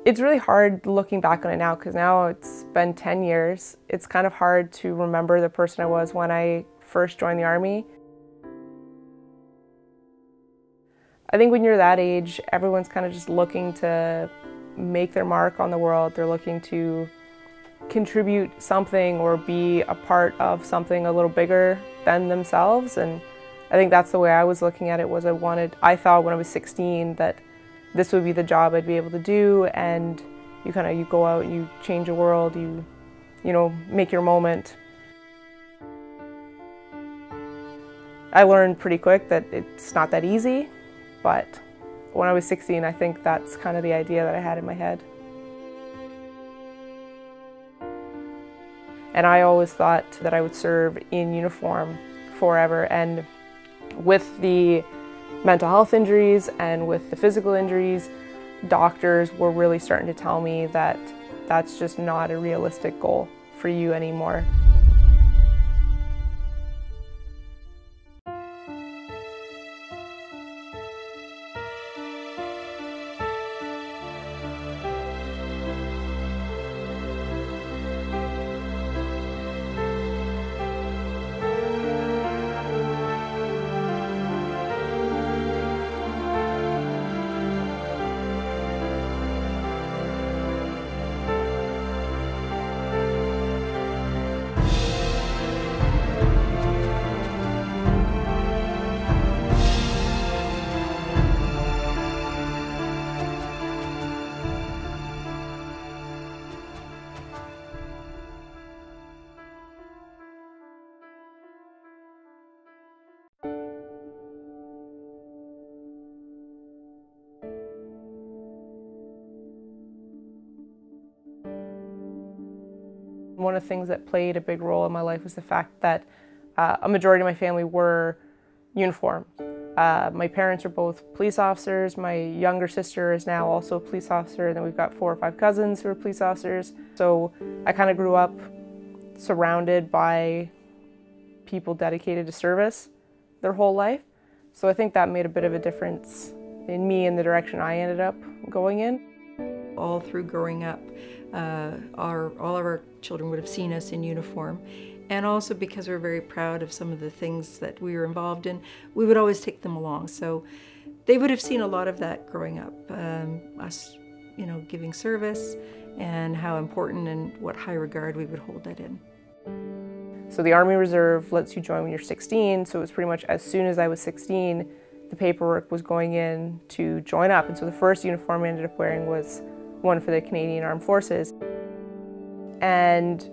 It's really hard looking back on it now because now it's been 10 years. It's kind of hard to remember the person I was when I first joined the Army. I think when you're that age, everyone's kind of just looking to make their mark on the world. They're looking to contribute something or be a part of something a little bigger than themselves. And I think that's the way I was looking at it. Was I thought when I was 16 that this would be the job I'd be able to do, and you go out, you change the world, you know, make your moment. I learned pretty quick that it's not that easy, but when I was 16, I think that's kind of the idea that I had in my head. And I always thought that I would serve in uniform forever, and with the mental health injuries and with the physical injuries, doctors were really starting to tell me that that's just not a realistic goal for you anymore. One of the things that played a big role in my life was the fact that a majority of my family were uniformed. My parents are both police officers. My younger sister is now also a police officer, and then we've got 4 or 5 cousins who are police officers. So I kind of grew up surrounded by people dedicated to service their whole life. So I think that made a bit of a difference in me and the direction I ended up going in. All through growing up, all of our children would have seen us in uniform, and also because we're very proud of some of the things that we were involved in, we would always take them along. So they would have seen a lot of that growing up, us, you know, giving service and how important and what high regard we would hold that in. So the Army Reserve lets you join when you're 16, so it was pretty much as soon as I was 16, the paperwork was going in to join up. And so the first uniform I ended up wearing was one for the Canadian Armed Forces, and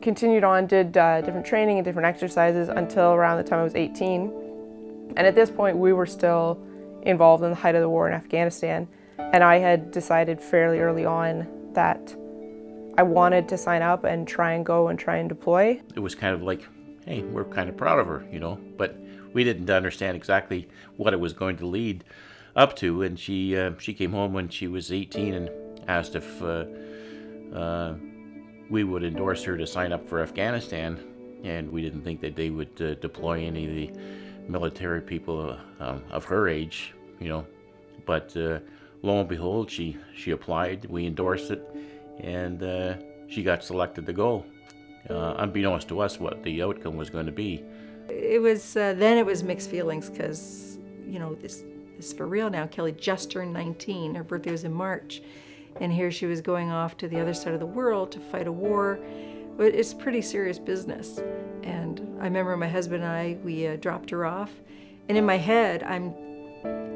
continued on, did different training and different exercises until around the time I was 18. And at this point we were still involved in the height of the war in Afghanistan, and I had decided fairly early on that I wanted to sign up and try and deploy. It was kind of like, hey, we're kind of proud of her, you know, but we didn't understand exactly what it was going to lead up to. And she came home when she was 18 and asked if we would endorse her to sign up for Afghanistan, and we didn't think that they would deploy any of the military people of her age, you know. But lo and behold, she applied, we endorsed it, and she got selected to go, unbeknownst to us what the outcome was going to be. It was then it was mixed feelings, because, you know, this is for real now. Kelly just turned 19. Her birthday was in March, and here she was going off to the other side of the world to fight a war. But it's pretty serious business. And I remember my husband and we dropped her off, and in my head I'm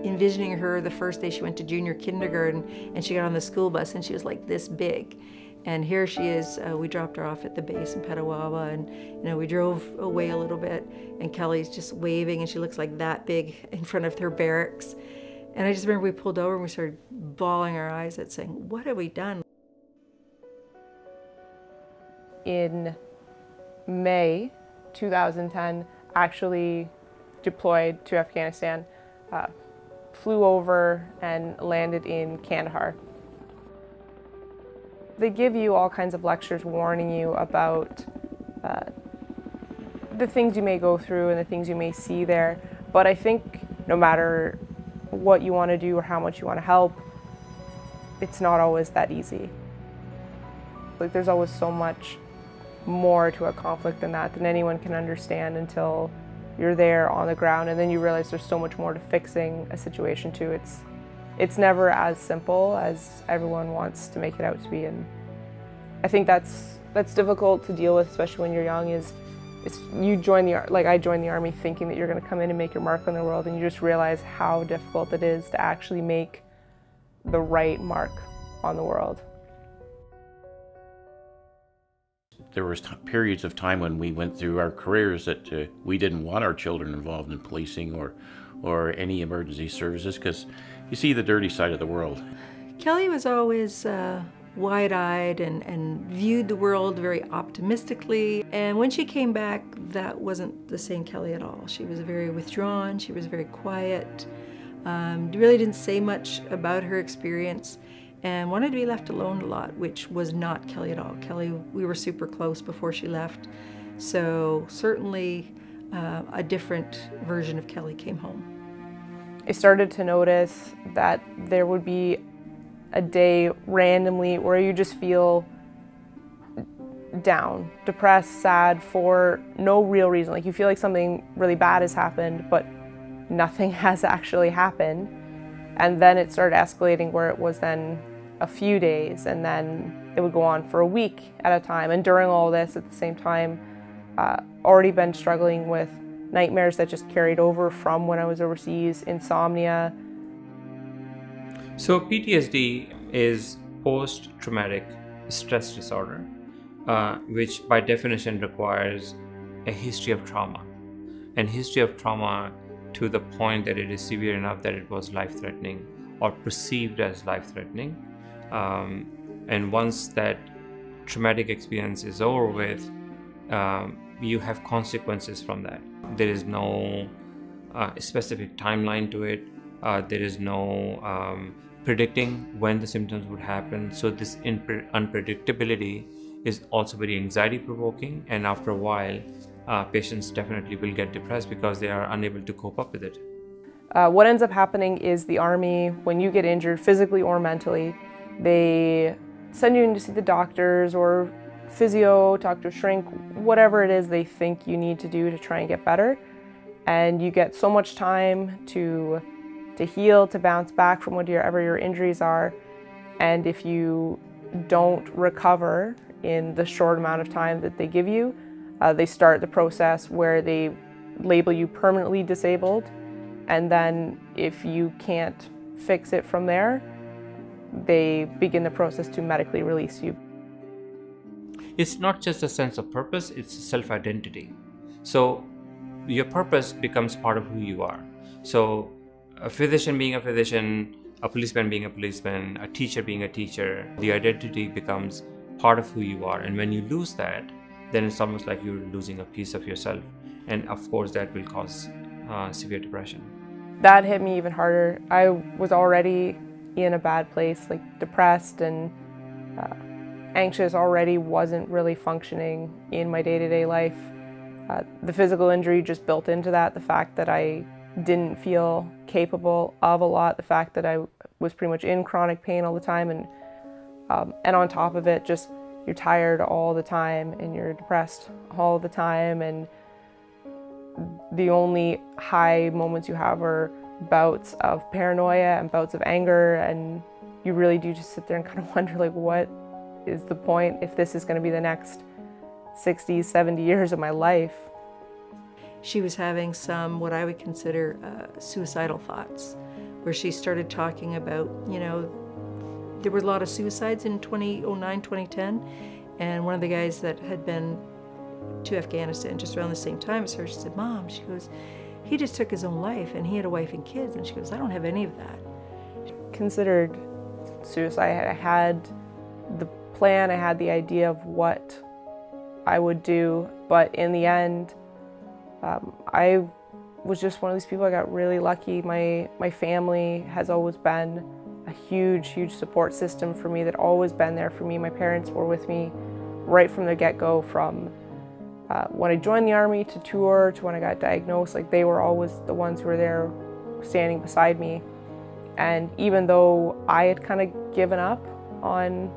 envisioning her the first day she went to junior kindergarten, and she got on the school bus and she was like this big. And here she is, we dropped her off at the base in Petawawa, and you know, we drove away a little bit, and Kelly's just waving, and she looks like that big in front of her barracks. And I just remember we pulled over and we started bawling our eyes out, saying, what have we done? In May 2010, actually deployed to Afghanistan, flew over and landed in Kandahar. They give you all kinds of lectures warning you about the things you may go through and the things you may see there. But I think no matter what you want to do or how much you want to help, it's not always that easy. Like, there's always so much more to a conflict than that than anyone can understand until you're there on the ground, and then you realize there's so much more to fixing a situation too. It's never as simple as everyone wants to make it out to be, and I think that's difficult to deal with, especially when you're young. Is you join I joined the Army thinking that you're going to come in and make your mark on the world, and you just realize how difficult it is to actually make the right mark on the world. There was periods of time when we went through our careers that we didn't want our children involved in policing or any emergency services, because you see the dirty side of the world. Kelly was always wide-eyed and viewed the world very optimistically. And when she came back, that wasn't the same Kelly at all. She was very withdrawn, she was very quiet, really didn't say much about her experience, and wanted to be left alone a lot, which was not Kelly at all. Kelly, we were super close before she left, so certainly a different version of Kelly came home. I started to notice that there would be a day randomly where you just feel down, depressed, sad for no real reason. Like, you feel like something really bad has happened, but nothing has actually happened. And then it started escalating where it was then a few days, and then it would go on for a week at a time. And during all this, at the same time, already been struggling with nightmares that just carried over from when I was overseas, insomnia. So PTSD is post-traumatic stress disorder, which by definition requires a history of trauma, and history of trauma to the point that it is severe enough that it was life-threatening or perceived as life-threatening. And once that traumatic experience is over with, you have consequences from that. There is no specific timeline to it. There is no predicting when the symptoms would happen. So this unpredictability is also very anxiety provoking, and after a while patients definitely will get depressed because they are unable to cope up with it. What ends up happening is the Army, when you get injured physically or mentally, they send you in to see the doctors or physio, talk to a shrink, whatever it is they think you need to do to try and get better. And you get so much time to heal, to bounce back from whatever your injuries are. And if you don't recover in the short amount of time that they give you, they start the process where they label you permanently disabled. And then if you can't fix it from there, they begin the process to medically release you. It's not just a sense of purpose, it's self-identity. So your purpose becomes part of who you are. So a physician being a physician, a policeman being a policeman, a teacher being a teacher, the identity becomes part of who you are. And when you lose that, then it's almost like you're losing a piece of yourself. And of course that will cause severe depression. That hit me even harder. I was already in a bad place, like depressed and anxious, already wasn't really functioning in my day-to-day life. The physical injury just built into that, the fact that I didn't feel capable of a lot, the fact that I was pretty much in chronic pain all the time, and on top of it, just you're tired all the time and you're depressed all the time, and the only high moments you have are bouts of paranoia and bouts of anger, and you really do just sit there and kind of wonder, like, what is the point if this is going to be the next 60, 70 years of my life? She was having some, what I would consider suicidal thoughts, where she started talking about, you know, there were a lot of suicides in 2009, 2010, and one of the guys that had been to Afghanistan just around the same time as her, she said, "Mom," she goes, "he just took his own life and he had a wife and kids," and she goes, "I don't have any of that." Considered suicide. I had the plan, I had the idea of what I would do, but in the end, I was just one of these people. I got really lucky. My family has always been a huge, huge support system for me, that always been there for me. My parents were with me right from the get-go, from when I joined the Army to tour to when I got diagnosed. Like, they were always the ones who were there standing beside me. And even though I had kind of given up on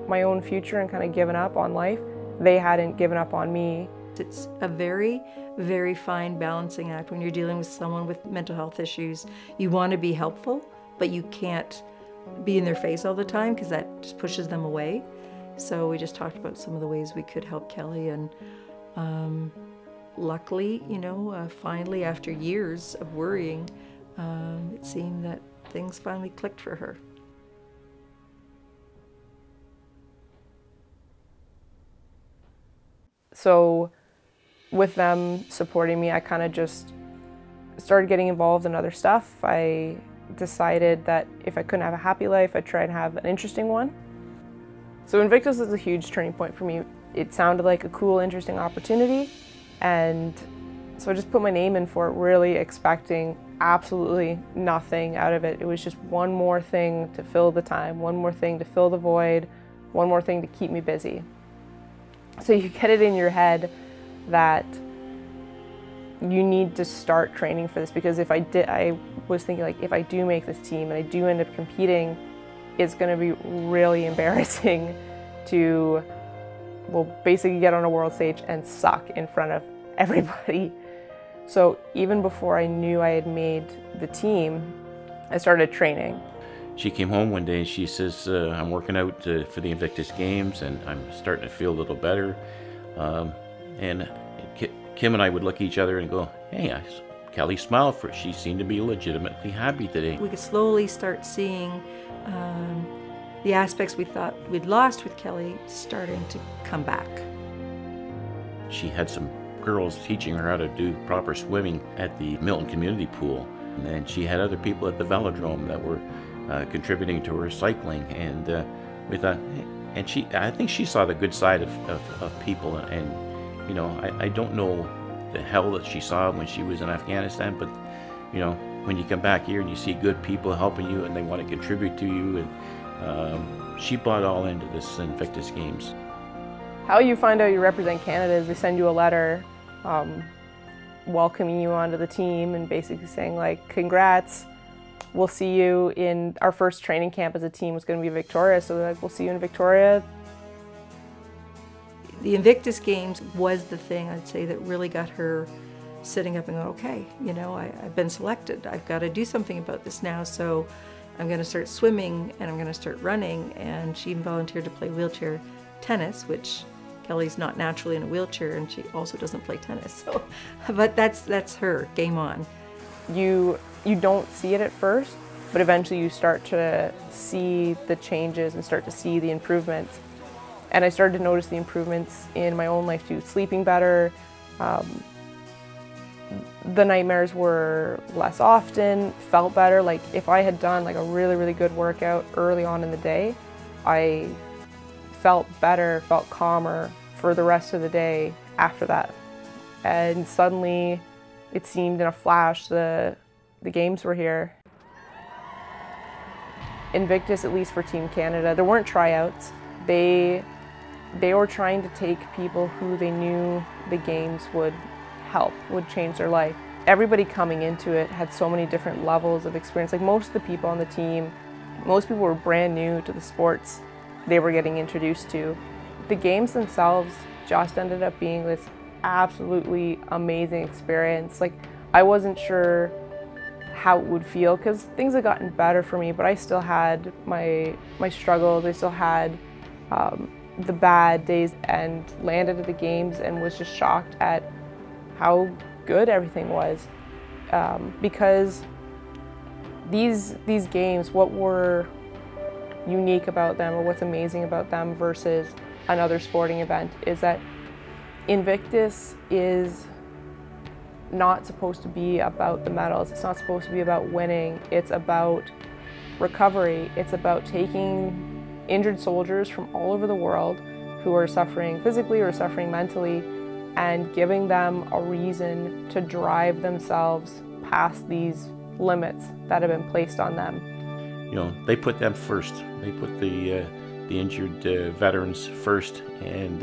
my own future and kind of given up on life, they hadn't given up on me. It's a very, very fine balancing act when you're dealing with someone with mental health issues. You want to be helpful, but you can't be in their face all the time because that just pushes them away. So we just talked about some of the ways we could help Kelly, and luckily, finally after years of worrying, it seemed that things finally clicked for her. So with them supporting me, I kind of just started getting involved in other stuff. I decided that if I couldn't have a happy life, I'd try and have an interesting one. So Invictus was a huge turning point for me. It sounded like a cool, interesting opportunity, and so I just put my name in for it, really expecting absolutely nothing out of it. It was just one more thing to fill the time, one more thing to fill the void, one more thing to keep me busy. So you get it in your head that you need to start training for this, because I was thinking, like, if I do make this team and I do end up competing, it's going to be really embarrassing to, well, basically get on a world stage and suck in front of everybody. So even before I knew I had made the team, I started training. She came home one day and she says, I'm working out for the Invictus Games and I'm starting to feel a little better. And Kim and I would look at each other and go, hey, Kelly smiled for it. She seemed to be legitimately happy today. We could slowly start seeing the aspects we thought we'd lost with Kelly starting to come back. She had some girls teaching her how to do proper swimming at the Milton Community Pool. And then she had other people at the velodrome that were contributing to her cycling. And we thought, hey, and I think she saw the good side of people. And I don't know the hell that she saw when she was in Afghanistan, but when you come back here and you see good people helping you and they want to contribute to you, and she bought all into this Invictus Games. How you find out you represent Canada is they send you a letter welcoming you onto the team and basically saying, like, congrats, we'll see you in our first training camp as a team was going to be Victoria, so they're like, we'll see you in Victoria. The Invictus Games was the thing, I'd say, that really got her sitting up and going, okay, I've been selected. I've got to do something about this now, so I'm going to start swimming and I'm going to start running. And she even volunteered to play wheelchair tennis, which Kelly's not naturally in a wheelchair, and she also doesn't play tennis. So, but that's her, game on. You don't see it at first, but eventually you start to see the changes and start to see the improvements. And I started to notice the improvements in my own life too. Sleeping better, the nightmares were less often, felt better. Like if I had done like a really, really good workout early on in the day, I felt better, felt calmer for the rest of the day after that. And suddenly it seemed in a flash the games were here. Invictus, at least for Team Canada, there weren't tryouts. They were trying to take people who they knew the games would help, would change their life. Everybody coming into it had so many different levels of experience. Like most of the people on the team, most people were brand new to the sports they were getting introduced to. The games themselves just ended up being this absolutely amazing experience. Like I wasn't sure how it would feel because things had gotten better for me, but I still had my struggles. I still had the bad days, and landed at the games and was just shocked at how good everything was. Because these games, what were unique about them or what's amazing about them versus another sporting event is that Invictus is not supposed to be about the medals. It's not supposed to be about winning. It's about recovery. It's about taking injured soldiers from all over the world who are suffering physically or suffering mentally and giving them a reason to drive themselves past these limits that have been placed on them. They put them first. They put the injured veterans first, and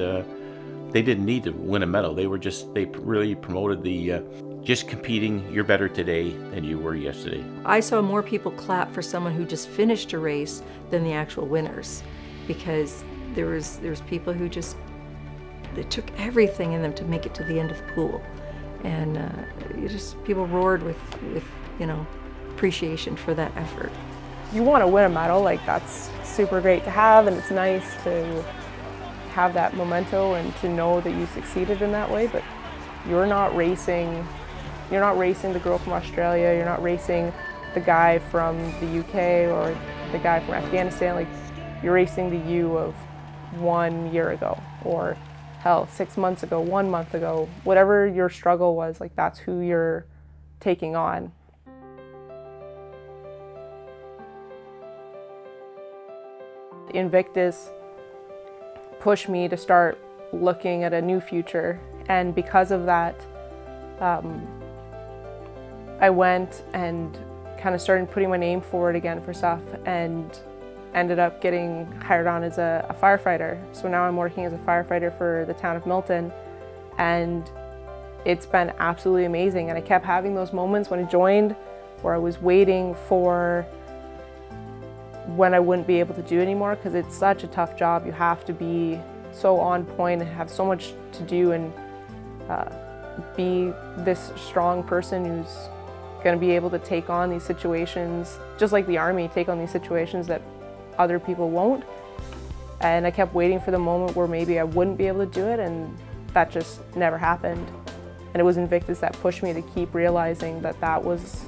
they didn't need to win a medal. They really promoted the just competing, you're better today than you were yesterday. I saw more people clap for someone who just finished a race than the actual winners, because there was people who just, they took everything in them to make it to the end of the pool, and people roared with appreciation for that effort. You want to win a medal, like that's super great to have, and it's nice to have that memento and to know that you succeeded in that way, but you're not racing the girl from Australia, you're not racing the guy from the UK or the guy from Afghanistan. Like, you're racing the you of 1 year ago, or hell, 6 months ago, 1 month ago, whatever your struggle was, like that's who you're taking on. Invictus pushed me to start looking at a new future, and because of that, I went and kind of started putting my name forward again for stuff, and ended up getting hired on as a firefighter. So now I'm working as a firefighter for the town of Milton, and it's been absolutely amazing. And I kept having those moments when I joined where I was waiting for when I wouldn't be able to do anymore, because it's such a tough job. You have to be so on point and have so much to do, and be this strong person who's going to be able to take on these situations, just like the Army, take on these situations that other people won't. And I kept waiting for the moment where maybe I wouldn't be able to do it, and that just never happened. And it was Invictus that pushed me to keep realizing that that was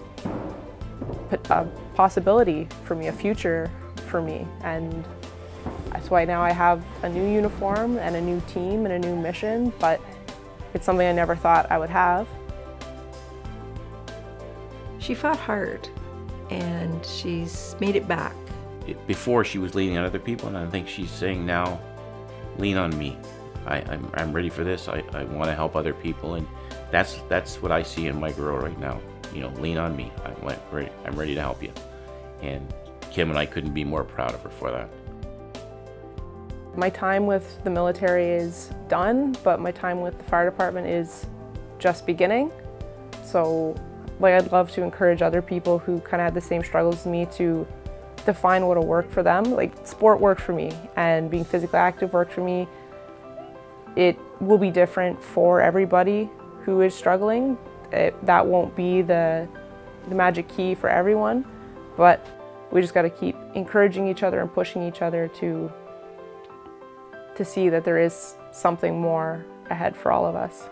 a possibility for me, a future for me. And that's why now I have a new uniform and a new team and a new mission, but it's something I never thought I would have. She fought hard, and she's made it back. Before, she was leaning on other people, and I think she's saying now, lean on me. I'm ready for this. I want to help other people, and that's what I see in my girl right now. You know, lean on me. I'm ready to help you. And Kim and I couldn't be more proud of her for that. My time with the military is done, but my time with the fire department is just beginning. So, like, I'd love to encourage other people who kind of had the same struggles as me to define what'll work for them. Like, sport worked for me, and being physically active worked for me. It will be different for everybody who is struggling. That won't be the magic key for everyone, but we just got to keep encouraging each other and pushing each other to see that there is something more ahead for all of us.